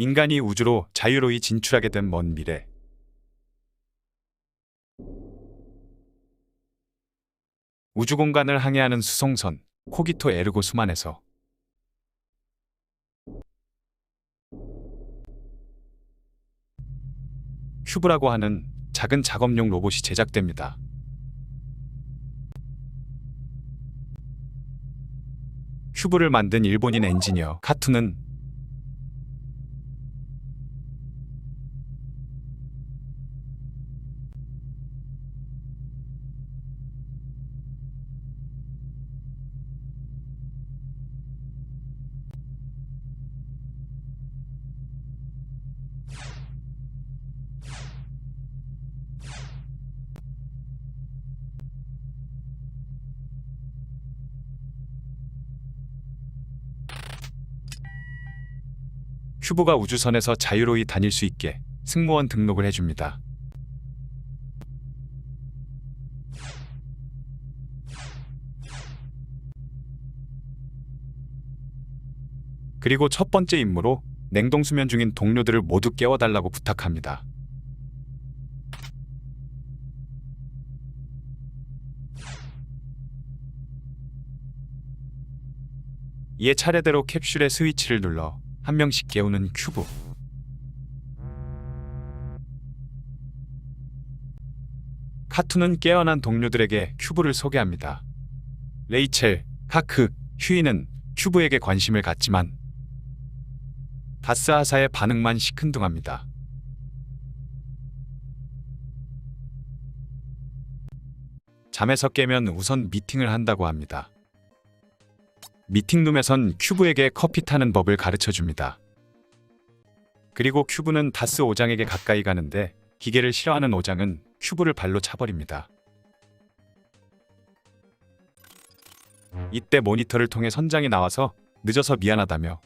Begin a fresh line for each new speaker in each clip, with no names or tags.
인간이 우주로 자유로이 진출하게 된 먼 미래. 우주 공간을 항해하는 수송선 코기토 에르고 수만에서 큐브라고 하는 작은 작업용 로봇이 제작됩니다. 큐브를 만든 일본인 엔지니어 카투는 큐브가 우주선에서 자유로이 다닐 수 있게 승무원 등록을 해줍니다. 그리고 첫 번째 임무로 냉동수면 중인 동료들을 모두 깨워달라고 부탁합니다. 이에 차례대로 캡슐의 스위치를 눌러 한 명씩 깨우는 큐브. 카투는 깨어난 동료들에게 큐브를 소개합니다. 레이첼, 카크, 휴이는 큐브에게 관심을 갖지만 가스하사의 반응만 시큰둥합니다. 잠에서 깨면 우선 미팅을 한다고 합니다. 미팅룸에선 큐브에게 커피 타는 법을 가르쳐줍니다. 그리고 큐브는 다스 오장에게 가까이 가는데 기계를 싫어하는 오장은 큐브를 발로 차버립니다. 이때 모니터를 통해 선장이 나와서 늦어서 미안하다며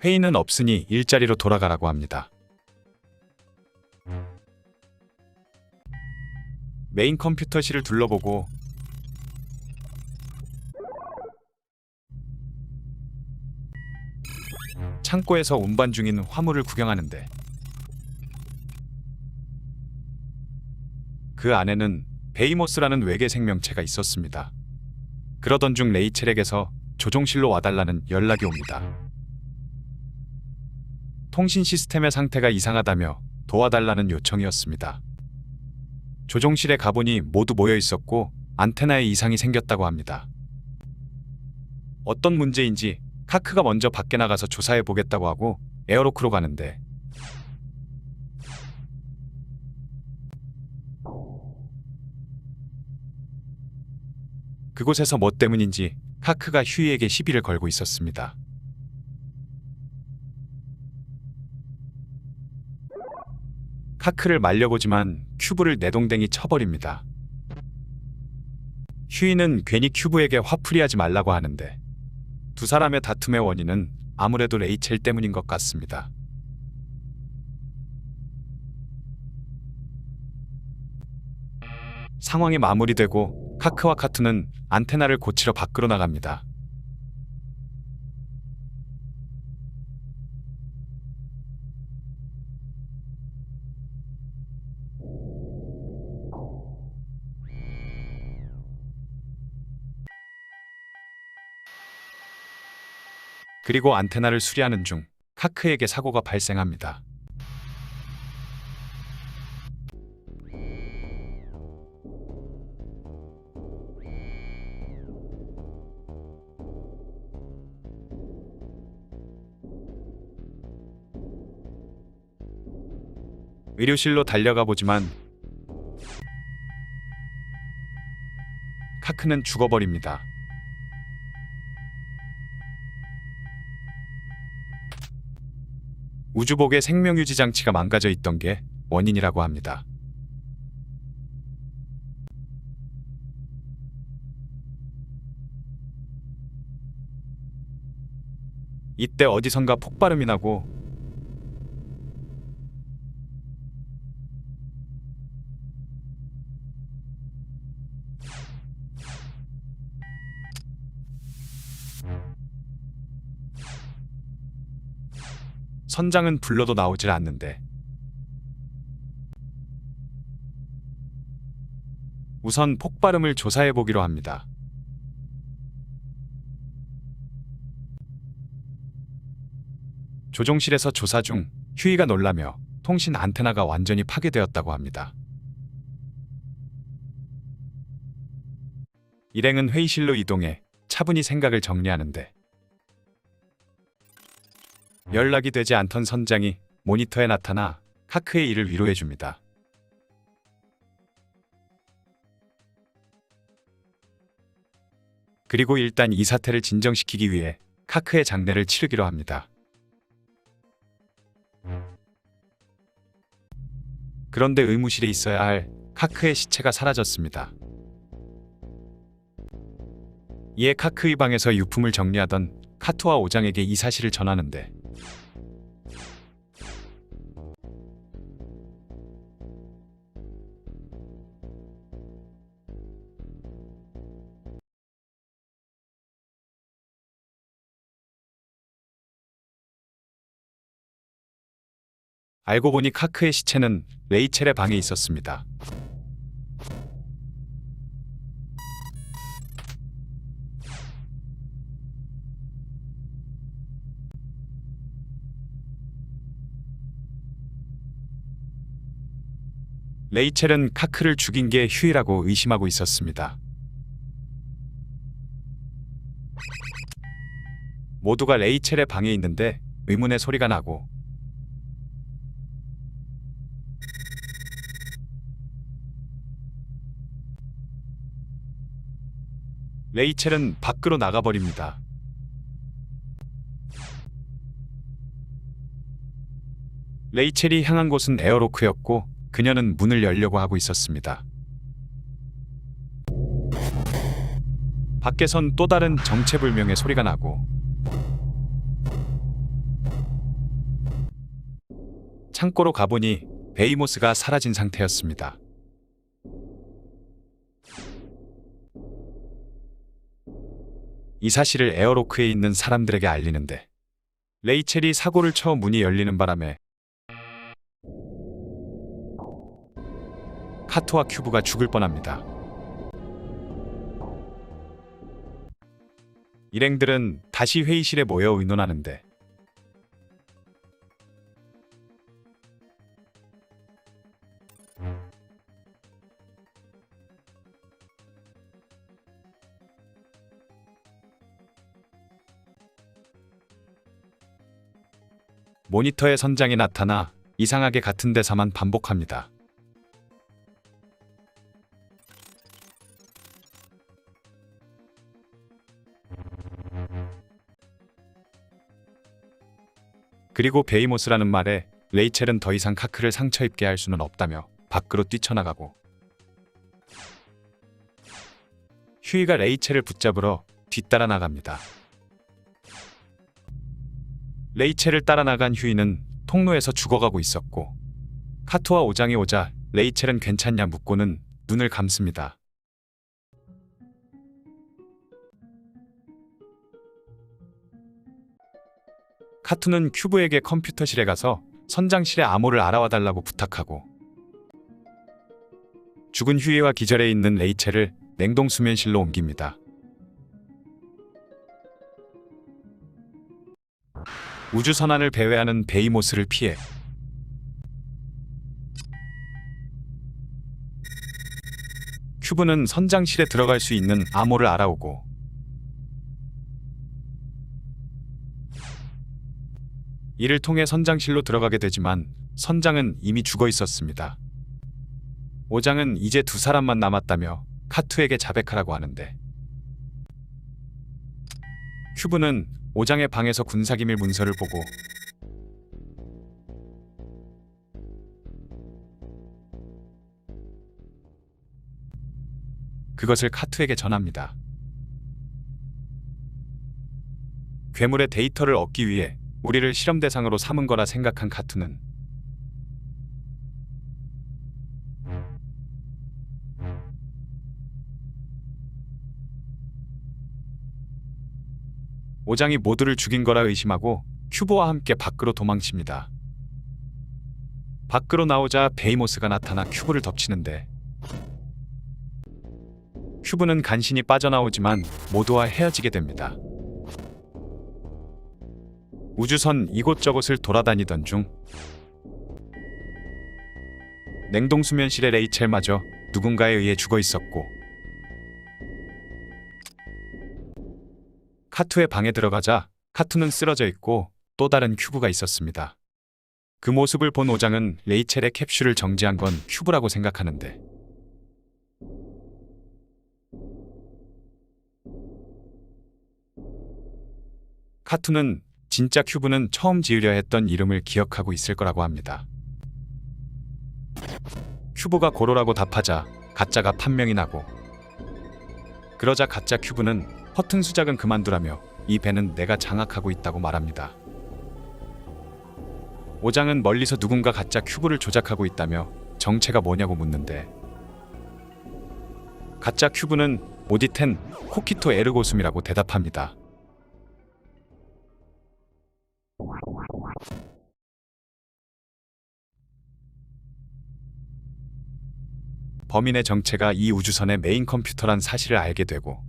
회의는 없으니 일자리로 돌아가라고 합니다. 메인 컴퓨터실을 둘러보고 창고에서 운반 중인 화물을 구경하는데 그 안에는 베이모스라는 외계 생명체가 있었습니다. 그러던 중 레이첼에게서 조종실로 와달라는 연락이 옵니다. 통신 시스템의 상태가 이상하다며 도와달라는 요청이었습니다. 조종실에 가보니 모두 모여 있었고 안테나에 이상이 생겼다고 합니다. 어떤 문제인지 카크가 먼저 밖에 나가서 조사해 보겠다고 하고 에어로크로 가는데 그곳에서 뭐 때문인지 카크가 휴이에게 시비를 걸고 있었습니다. 카크를 말려보지만 큐브를 내동댕이 쳐버립니다. 휴이는 괜히 큐브에게 화풀이하지 말라고 하는데 두 사람의 다툼의 원인은 아무래도 레이첼 때문인 것 같습니다. 상황이 마무리되고 카크와 카투는 안테나를 고치러 밖으로 나갑니다. 그리고 안테나를 수리하는 중 카크에게 사고가 발생합니다. 의료실로 달려가 보지만 카크는 죽어버립니다. 우주복의 생명유지 장치가 망가져 있던 게 원인이라고 합니다. 이때 어디선가 폭발음이 나고 선장은 불러도 나오질 않는데 우선 폭발음을 조사해 보기로 합니다. 조종실에서 조사 중 휴이가 놀라며 통신 안테나가 완전히 파괴되었다고 합니다. 일행은 회의실로 이동해 차분히 생각을 정리하는데 연락이 되지 않던 선장이 모니터에 나타나 카크의 일을 위로해줍니다. 그리고 일단 이 사태를 진정시키기 위해 카크의 장례를 치르기로 합니다. 그런데 의무실에 있어야 할 카크의 시체가 사라졌습니다. 이에 카크의 방에서 유품을 정리하던 카토와 오장에게 이 사실을 전하는데 알고 보니 카크의 시체는 레이첼의 방에 있었습니다. 레이첼은 카크를 죽인 게 휴이라고 의심하고 있었습니다. 모두가 레이첼의 방에 있는데 의문의 소리가 나고 레이첼은 밖으로 나가버립니다. 레이첼이 향한 곳은 에어로크였고 그녀는 문을 열려고 하고 있었습니다. 밖에선 또 다른 정체불명의 소리가 나고 창고로 가보니 베이모스가 사라진 상태였습니다. 이 사실을 에어로크에 있는 사람들에게 알리는데 레이첼이 사고를 쳐 문이 열리는 바람에 카토와 큐브가 죽을 뻔합니다. 일행들은 다시 회의실에 모여 의논하는데 모니터에 선장이 나타나 이상하게 같은 대사만 반복합니다. 그리고 베이모스라는 말에 레이첼은 더 이상 카크를 상처 입게 할 수는 없다며 밖으로 뛰쳐나가고 휴이가 레이첼을 붙잡으러 뒤따라 나갑니다. 레이첼을 따라 나간 휴이는 통로에서 죽어가고 있었고 카토와 오장이 오자 레이첼은 괜찮냐 묻고는 눈을 감습니다. 카토는 큐브에게 컴퓨터실에 가서 선장실의 암호를 알아와달라고 부탁하고 죽은 휴이와 기절해 있는 레이첼을 냉동 수면실로 옮깁니다. 우주선안을 배회하는 베이모스를 피해 큐브는 선장실에 들어갈 수 있는 암호를 알아오고 이를 통해 선장실로 들어가게 되지만 선장은 이미 죽어 있었습니다. 오장은 이제 두 사람만 남았다며 카투에게 자백하라고 하는데 큐브는 오장의 방에서 군사기밀 문서를 보고 그것을 카투에게 전합니다. 괴물의 데이터를 얻기 위해 우리를 실험 대상으로 삼은 거라 생각한 카투는 오장이 모두를 죽인 거라 의심하고 큐브와 함께 밖으로 도망칩니다. 밖으로 나오자 베이모스가 나타나 큐브를 덮치는데 큐브는 간신히 빠져나오지만 모두와 헤어지게 됩니다. 우주선 이곳저곳을 돌아다니던 중 냉동수면실의 레이첼마저 누군가에 의해 죽어 있었고 카투의 방에 들어가자 카투는 쓰러져 있고 또 다른 큐브가 있었습니다. 그 모습을 본 오장은 레이첼의 캡슐을 정지한 건 큐브라고 생각하는데 카투는 진짜 큐브는 처음 지으려 했던 이름을 기억하고 있을 거라고 합니다. 큐브가 고로라고 답하자 가짜가 판명이 나고 그러자 가짜 큐브는 허튼 수작은 그만두라며 이 배는 내가 장악하고 있다고 말합니다. 오장은 멀리서 누군가 가짜 큐브를 조작하고 있다며 정체가 뭐냐고 묻는데 가짜 큐브는 오디텐 코키토 에르고숨이라고 대답합니다. 범인의 정체가 이 우주선의 메인 컴퓨터란 사실을 알게 되고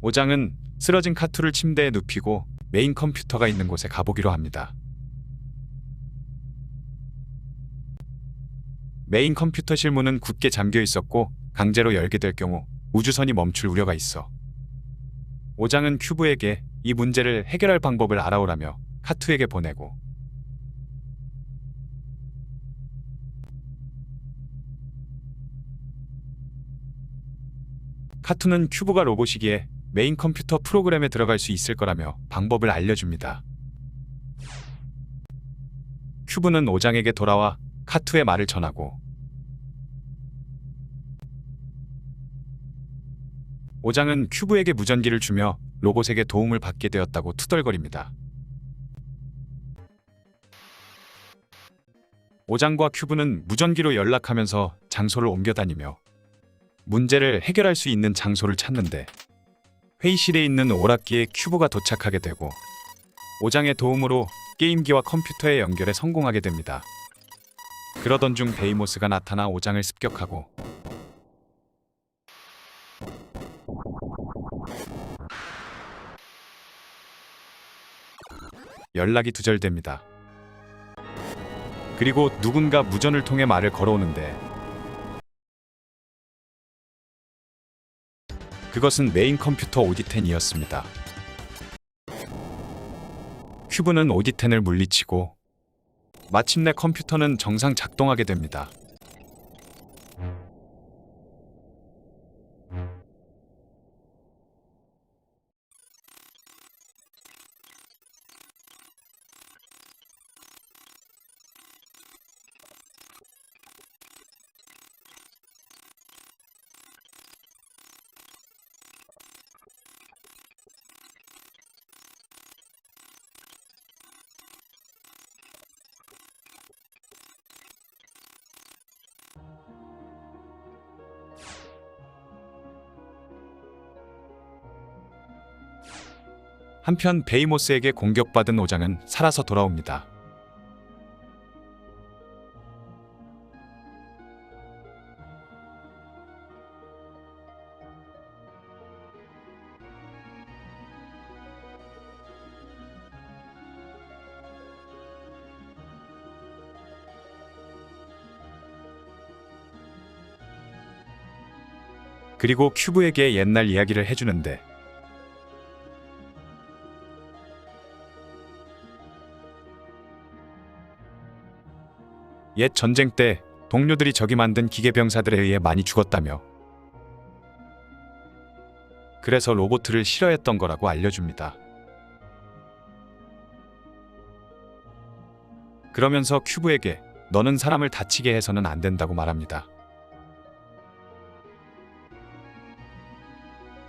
오장은 쓰러진 카투를 침대에 눕히고 메인 컴퓨터가 있는 곳에 가보기로 합니다. 메인 컴퓨터실 문은 굳게 잠겨 있었고 강제로 열게 될 경우 우주선이 멈출 우려가 있어 오장은 큐브에게 이 문제를 해결할 방법을 알아오라며 카투에게 보내고 카투는 큐브가 로봇이기에 메인 컴퓨터 프로그램에 들어갈 수 있을 거라며 방법을 알려줍니다. 큐브는 오장에게 돌아와 카투의 말을 전하고 오장은 큐브에게 무전기를 주며 로봇에게 도움을 받게 되었다고 투덜거립니다. 오장과 큐브는 무전기로 연락하면서 장소를 옮겨 다니며 문제를 해결할 수 있는 장소를 찾는데 회의실에 있는 오락기에 큐브가 도착하게 되고 오장의 도움으로 게임기와 컴퓨터의 연결에 성공하게 됩니다. 그러던 중 베이모스가 나타나 오장을 습격하고 연락이 두절됩니다. 그리고 누군가 무전을 통해 말을 걸어오는데 그것은 메인 컴퓨터 오디텐이었습니다. 큐브는 오디텐을 물리치고 마침내 컴퓨터는 정상 작동하게 됩니다. 한편 베이모스에게 공격받은 오장은 살아서 돌아옵니다. 그리고 큐브에게 옛날 이야기를 해주는데 옛 전쟁 때 동료들이 적이 만든 기계병사들에 의해 많이 죽었다며 그래서 로봇을 싫어했던 거라고 알려줍니다. 그러면서 큐브에게 너는 사람을 다치게 해서는 안 된다고 말합니다.